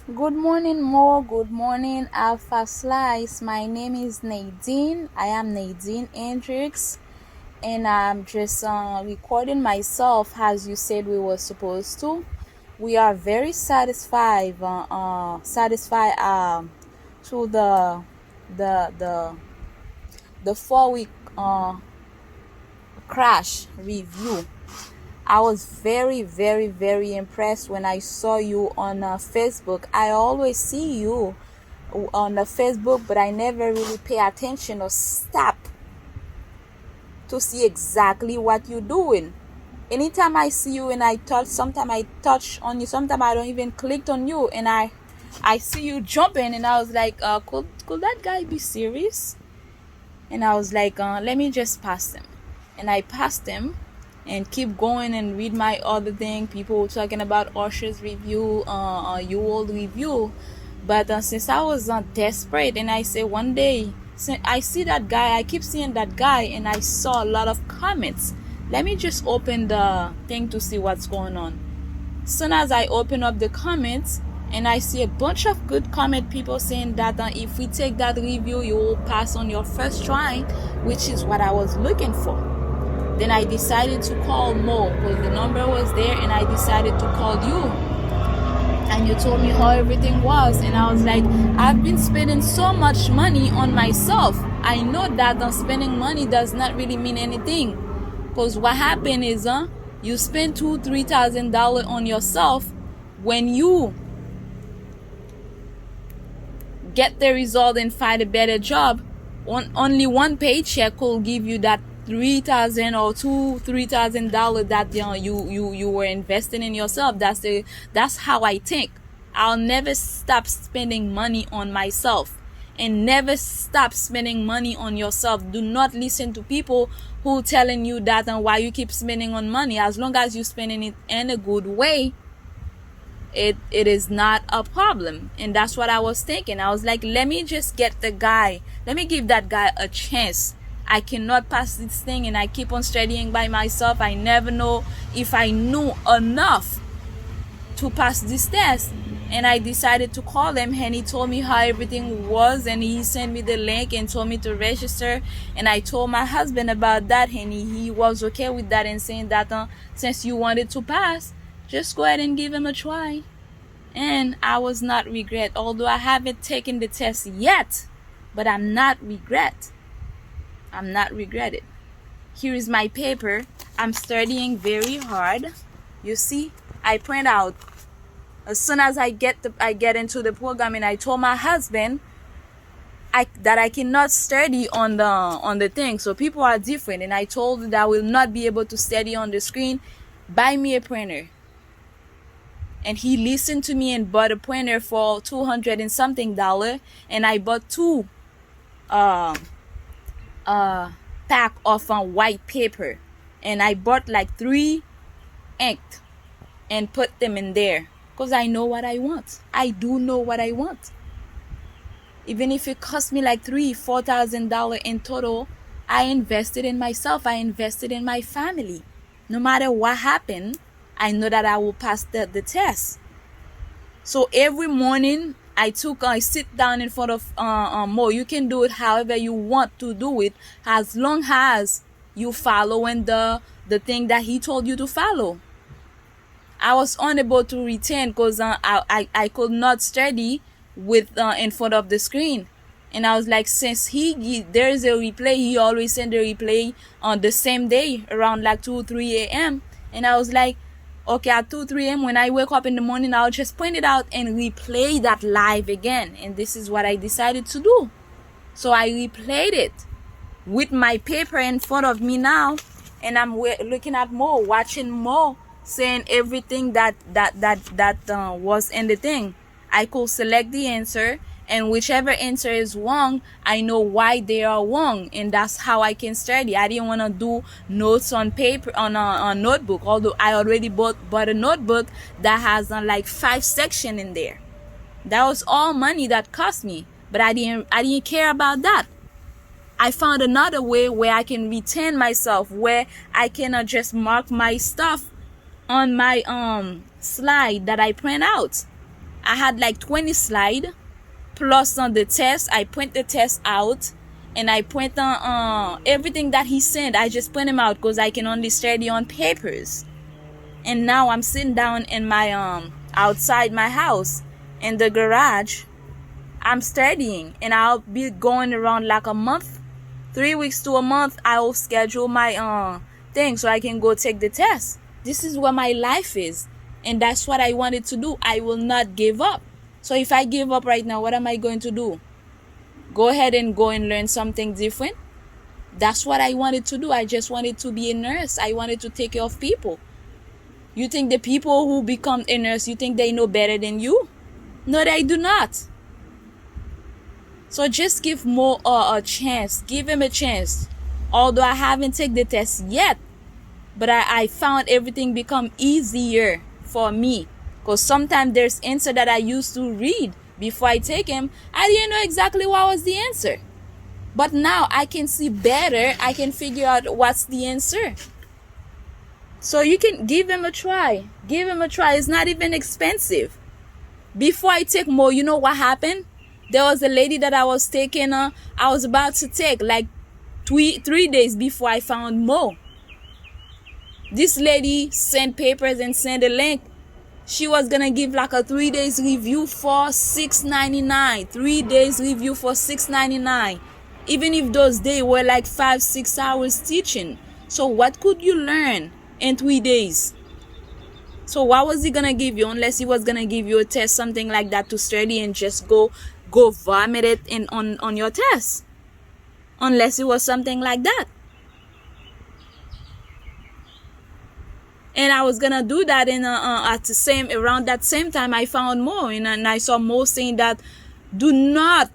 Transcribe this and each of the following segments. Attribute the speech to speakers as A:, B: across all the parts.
A: Good morning, Mo. Good morning, Alpha Slice. My name is Nadine. I am Nadine NCLEX, and I'm just recording myself as you said we were supposed to. We are very satisfied to the the the 4 week crash review. I was very, very, very impressed when I saw you on Facebook. I always see you on the Facebook, but I never really pay attention or stop to see exactly what you're doing. Anytime I see you and I touch, sometimes I touch on you, sometimes I don't even click on you, and I see you jumping, and I was like, could that guy be serious? And I was like, let me just pass him. And I passed him and keep going and read my other thing. People were talking about Usher's review, you old review. But since I was desperate, and I say one day, I see that guy, I keep seeing that guy, and I saw a lot of comments. Let me just open the thing to see what's going on. Soon as I open up the comments, and I see a bunch of good comment people saying that if we take that review, you will pass on your first try, which is what I was looking for. Then I decided to call Mo because the number was there, and I decided to call you. And you told me how everything was, and I was like, I've been spending so much money on myself. I know that spending money does not really mean anything, because what happened is you spend $2,000-$3,000 on yourself. When you get the result and find a better job, only one paycheck will give you that $3,000 or $3,000 that you were investing in yourself. That's how I think. I'll never stop spending money on myself, and never stop spending money on yourself. Do not listen to people who telling you that and why you keep spending on money. As long as you're spending it in a good way, it is not a problem. And that's what I was thinking. I was like, let me just get the guy, let me give that guy a chance. I cannot pass this thing, and I keep on studying by myself. I never know if I knew enough to pass this test. And I decided to call him, and he told me how everything was, and he sent me the link and told me to register. And I told my husband about that, and he was okay with that, and saying that since you wanted to pass, just go ahead and give him a try. And I was not regret, although I haven't taken the test yet, but I'm not regretted. Here is my paper. I'm studying very hard. You see, I print out as soon as I get into the program, and I told my husband that I cannot study on the thing. So people are different, and I told that I will not be able to study on the screen. Buy me a printer. And he listened to me and bought a printer for $200 and something, and I bought two pack of white paper, and I bought like 3 ink and put them in there, because I know what I want. I do know what I want. Even if it cost me like $3,000-$4,000 in total, I invested in myself. I invested in my family. No matter what happened, I know that I will pass the test. So every morning I sit down in front of Mo. You can do it however you want to do it, as long as you following the thing that he told you to follow. I was unable to retain because I could not study with in front of the screen. And I was like, since there is a replay, he always send a replay on the same day around like 2-3 a.m. And I was like, okay, at 2-3 a.m. when I wake up in the morning, I'll just print it out and replay that live again. And this is what I decided to do. So I replayed it with my paper in front of me now, and I'm looking at Mo, watching Mo saying everything that was in the thing. I could select the answer, and whichever answer is wrong, I know why they are wrong, and that's how I can study. I didn't want to do notes on paper on a notebook, although I already bought a notebook that has like 5 sections in there. That was all money that cost me, but I didn't care about that. I found another way where I can retain myself, where I can just mark my stuff on my slide that I print out. I had like 20 slides plus on the test. I print the test out and I print on everything that he sent. I just print them out because I can only study on papers. And now I'm sitting down in my outside my house in the garage. I'm studying, and I'll be going around like a month, 3 weeks to a month. I'll schedule my thing so I can go take the test. This is where my life is, and that's what I wanted to do. I will not give up. So if I give up right now, what am I going to do? Go ahead and go and learn something different? That's what I wanted to do. I just wanted to be a nurse. I wanted to take care of people. You think the people who become a nurse, you think they know better than you? No, they do not. So just give Mo a chance. Give him a chance. Although I haven't taken the test yet, but I found everything become easier for me. Because sometimes there's answer that I used to read before I take him. I didn't know exactly what was the answer. But now I can see better. I can figure out what's the answer. So you can give him a try. Give him a try. It's not even expensive. Before I take Mo, you know what happened? There was a lady that I was taking. I was about to take like 3 days before I found Mo. This lady sent papers and sent a link. She was gonna give like a 3 days review for $6.99. 3 days review for $6.99. Even if those days were like 5-6 hours teaching. So what could you learn in 3 days? So what was he gonna give you, unless he was gonna give you a test, something like that, to study and just go vomit it on your test? Unless it was something like that. And I was gonna do that in around that same time I found Mo, and I saw Mo saying that do not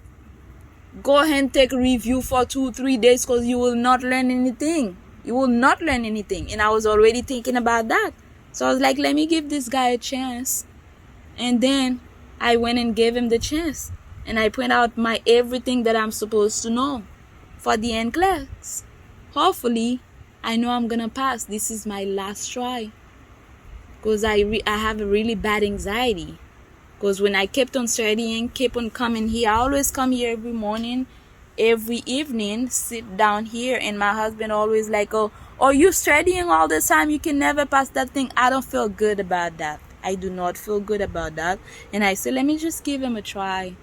A: go ahead and take review for 2-3 days because you will not learn anything. You will not learn anything. And I was already thinking about that. So I was like, let me give this guy a chance. And then I went and gave him the chance. And I print out my everything that I'm supposed to know for the NCLEX. Hopefully, I know I'm gonna pass. This is my last try. Because I have a really bad anxiety. Because when I kept on studying, kept on coming here, I always come here every morning, every evening, sit down here, and my husband always like, oh, you studying all the time, you can never pass that thing. I don't feel good about that. I do not feel good about that. And I said, let me just give him a try.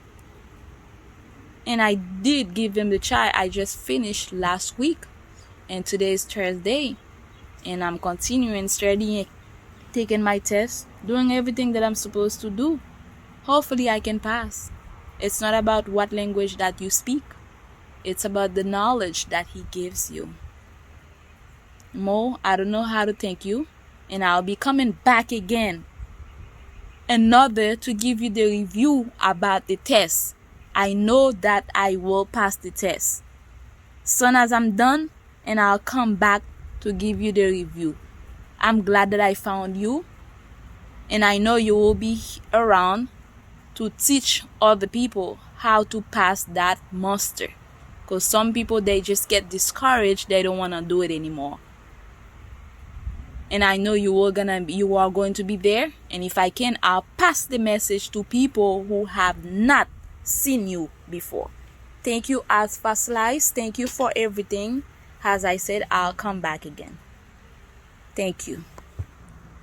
A: And I did give him the try. I just finished last week, and today is Thursday, and I'm continuing studying, taking my test, doing everything that I'm supposed to do. Hopefully I can pass. It's not about what language that you speak. It's about the knowledge that he gives you. Mo, I don't know how to thank you. And I'll be coming back again. Another to give you the review about the test. I know that I will pass the test. Soon as I'm done, and I'll come back to give you the review. I'm glad that I found you. And I know you will be around to teach other people how to pass that muster. Because some people, they just get discouraged. They don't want to do it anymore. And I know you are going to be there. And if I can, I'll pass the message to people who have not seen you before. Thank you, Alpha Slice. Thank you for everything. As I said, I'll come back again. Thank you.